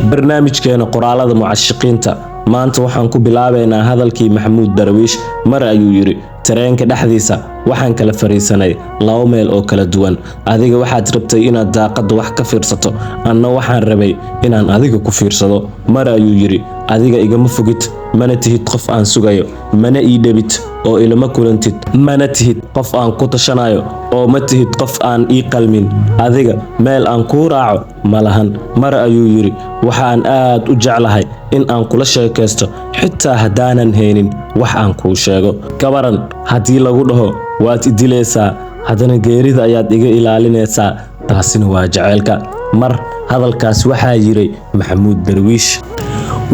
barnaamijkeena qoraalada mucashiqiinta maanta waxaan ku bilaabaynaa hadalkii Maxamuud Darwiish. mar ayuu yiri tareenka dhexdiisa waxaan kala fariisanay laba meel oo kala duwan. adiga waxaad rabtay inaad daaqada wax ka fiirsato, anna waxaan rabay inaan adiga ku fiirsado. mar ayuu yiri adiga igama fogid, mana tihid qof aan sugayo, mana ii dhibid oo ilama kulantid, mana tihid qof aan ku tashanayo oo ma tihid qof aan ii qalmin. adiga meel aan kuu raaco ma lahan. mar ayuu yiri waxaan aad u jeclahay in aan kula sheekaysto xitaa haddaanan haynin wax aan kuu sheego. kabaran haddii lagu dhaho waad idilaysaa, haddana geerida ayaad iga ilaalinaysaa, taasina waa jaceylka. mar hadalkaas waxaa yiray Maxamuud Darwiish.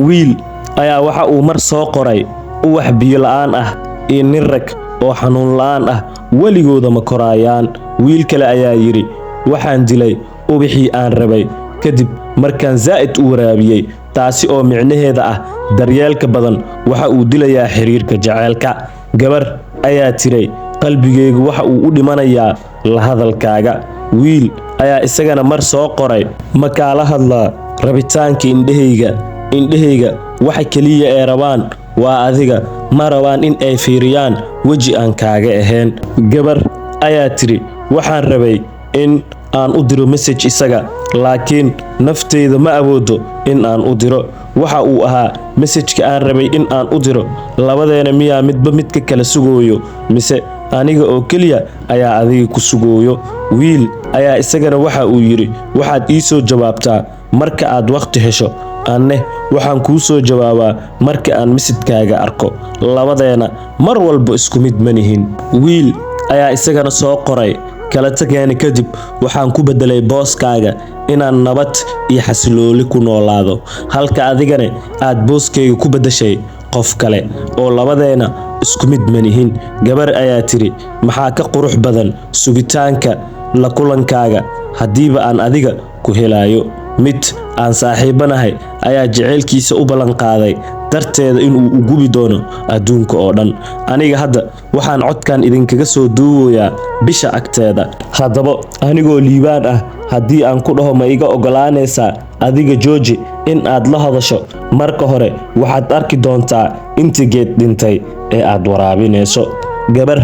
wiil ayaa waxa uu mar soo qoray uwax biyo la'aan ah iyo nin rag oo xanuun la'aan ah weligooda ma koraayaan. wiil kale ayaa yiri waxaan dilay ubaxii aan rabay kadib markaan zaa'id u waraabiyay, taasi oo micnaheeda ah daryeelka badan waxa uu dilayaa xiriirka jaceylka. gabar ayaa tiray qalbigeygu waxa uu u dhimanayaa la hadalkaaga. wiil ayaa isagana mar soo qoray ma kaala hadlaa rabitaanka indhahayga waxa kaliya ee rabaan waa adiga, ma rabaan in ay fiiriyaan weji aan kaaga ahayn. gabar ayaa tiri waxaan rabay in aan u diro message isaga, laakiin nafteyda ma awoodo in aan u diro. waxa uu ahaa message-ka aan rabay in aan u diro, labadeena miyaa midba midka kala sugooyo, mise aniga oo keliya ayaa adiga ku sugooyo. wiil ayaa isagana waxa uu yiri waxaad ii soo jawaabtaa marka aad waqti hesho, anne waxaan kuu soo jawaabaa marka aan misidkaaga arko, labadeena mar walba isku mid manihin. wiil ayaa isagana soo qoray kala tageena kadib waxaan ku bedelay booskaaga inaan nabad iyo xasilooli ku noolaado, halka adigana aad booskayga ku bedeshay qof kale oo labadeena isku mid manihin. gabar ayaa tiri maxaa ka qurux badan sugitaanka la kulankaaga hadiiba aan adiga ku helayo. mid aan saaxiibanahay ayaa jaceylkiisa u ballan qaaday darteeda inuu u gubi doono adduunka oo dhan. aniga hadda waxaan codkan idinkaga soo duubayaa bisha agteeda. haddaba anigoo liibaan ah haddii aan ku dhaho ma iga ogolaanaysaa adiga jooji in aad la hadasho, marka hore waxaad arki doontaa inta geed dhintay ee aad waraabinayso. gabar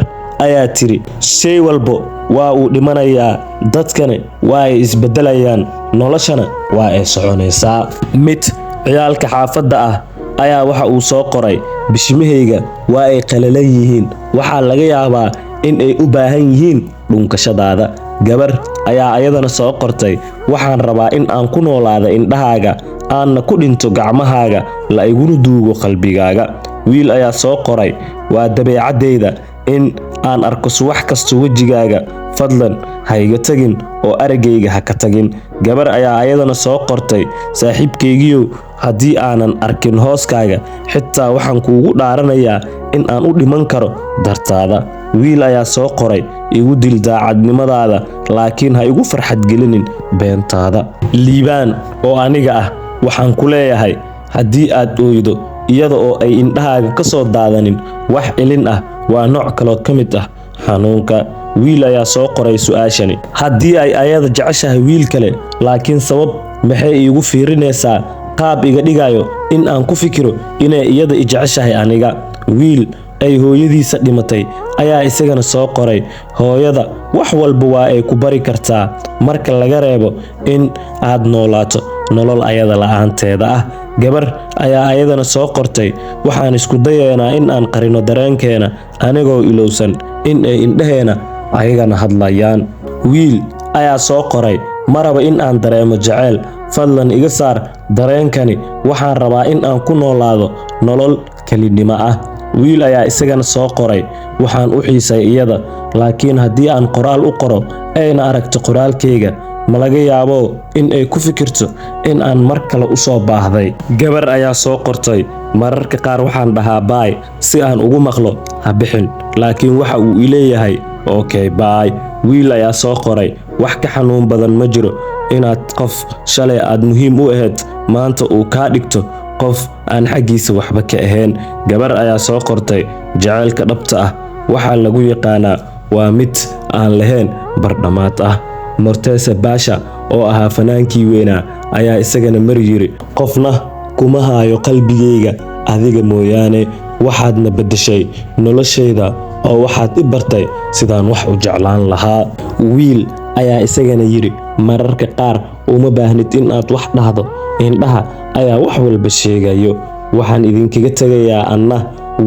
ayaa tiri shay walbo waa uu dhimanayaa, dadkana waa ay isbedelayaan, noloshana waa ay soconaysaa. mid ciyaalka xaafadda ah ayaa waxa uu soo qoray bishimahayga waa ay qalalan yihiin, waxaa laga yaabaa in ay u baahan yihiin dhunkashadaada. gabar ayaa ayadana soo qortay waxaan rabaa in aan ku noolaada indhahaaga, aanna ku dhinto gacmahaaga, la iguna duugo qalbigaaga. wiil ayaa soo qoray waa dabeecadeyda in aan arko subax kasta wejigaaga, fadlan ha iga tagin oo aragayga ha ka tagin. gabar ayaa ayadana soo qortay saaxiibkaygiyow haddii aanan arkin hooskaaga xitaa waxaan kuugu dhaaranayaa in aan u dhiman karo dartaada. wiil ayaa soo qoray igu dil daacadnimadaada, laakiin ha igu farxadgelinin beentaada. liibaan oo aniga ah waxaan ku leeyahay haddii aad ooydo iyada oo ay indhahaaga ka soo daadanin wax ilin ah waa nooc kaloo ka mid ah xanuunka. wiil ayaa soo qoray su'aashani haddii ay ayada jeceshahay wiil kale, laakiin sabab maxay iigu fiirinaysaa qaab iga dhigayo in aan ku fikiro inay iyada i jeceshahay aniga. wiil ay hooyadiisa dhimatay ayaa isagana soo qoray hooyada wax walba waa ay ku bari kartaa marka laga reebo in aad noolaato nolol ayada la'aanteeda ah. gabar ayaa ayadana soo qortay waxaan isku dayaynaa in aan qarino dareenkeena anigoo ilowsan in ay indhaheena ayagana hadlayaan. wiil ayaa soo qoray ma raba in aan dareemo jaceyl, fadlan iga saar dareenkani, waxaan rabaa in aan ku noolaado nolol kelinimo ah. wiil ayaa isagana soo qoray waxaan u xiisay iyada, laakiin haddii aan qoraal u qoro ayna aragto qoraalkayga ma laga yaabo in ay ku fikirto in aan mar kale u soo baahday. gabar ayaa soo qortay mararka qaar waxaan dhahaa baay si aan ugu maqlo ha bixin, laakiin waxa uu ileeyahay okay baay. wiil ayaa soo qoray wax ka xanuun badan ma jiro inaad qof shalay aad muhiim u ahayd maanta uu kaa dhigto qof aan xaggiisa waxba ka ahayn. gabar ayaa soo qortay jaceylka dhabta ah waxaa lagu yaqaanaa waa mid aan lahayn bardhamaad ah. Mortese Basha oo ahaa fanaankii weynaa ayaa isagana mar yiri, qofna kuma haayo qalbigayga adiga mooyaane, waxaadna beddeshay noloshayda oo waxaad i bartay sidaan wax u jeclaan lahaa. Wiil ayaa isagana yiri, mararka qaar uma baahnid in aad wax dhahdo, indhaha ayaa wax walba sheegayo. Waxaan idinkaga tagayaa anna,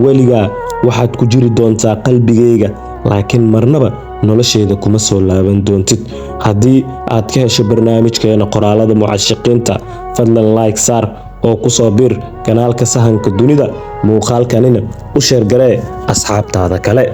weligaa waxaad ku jiri doontaa qalbigayga, laakiin marnaba noloshayda kuma soo laaban doontid. Haddii aad ka hesho barnaamijkeena qoraalada mucaashiqiinta, fadlan like saar oo ku soo bir kanaalka Sahanka Dunida, muuqaalkanina u sheer garee asxaabtaada kale.